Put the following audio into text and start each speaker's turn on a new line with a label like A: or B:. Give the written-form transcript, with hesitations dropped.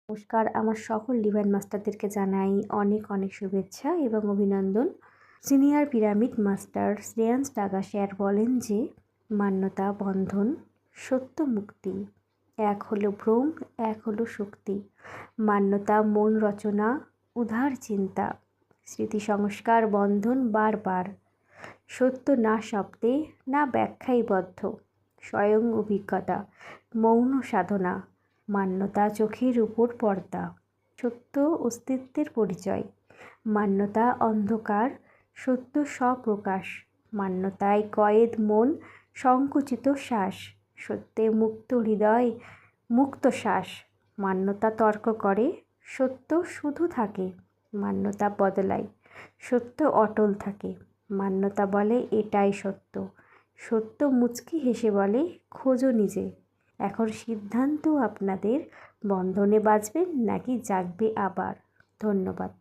A: নমস্কার, আমার সকল ডিভাইন মাস্টারদেরকে জানাই অনেক অনেক শুভেচ্ছা এবং অভিনন্দন। Senior pyramid master Shreyansh Taga sir বলেন যে মান্যতা, বন্ধন, সত্য, মুক্তি, এক হলো ভ্রম, এক হলো শক্তি। মান্যতা মন রচনা, উদার চিন্তা, স্মৃতি সংস্কার, বন্ধন বারবার। সত্য না শব্দে, না ব্যাখ্যায় বদ্ধ, স্বয়ং অভিজ্ঞতা, মৌন সাধনা। মান্যতা চোখের উপর পর্দা, সত্য অস্তিত্বের পরিচয়। মান্যতা অন্ধকার, সত্য স্বপ্রকাশ। মান্যতায় কয়েদ মন, সংকুচিত শ্বাস, সত্যে মুক্ত হৃদয়, মুক্ত শ্বাস। মান্যতা তর্ক করে, সত্য শুধু থাকে। মান্যতা বদলায়, সত্য অটল থাকে। মান্যতা বলে এটাই সত্য, সত্য মুচকি হেসে বলে খোঁজো নিজে। এখন সিদ্ধান্ত আপনাদের, বন্ধনে বাঁচবেন নাকি জাগবে আবার। ধন্যবাদ।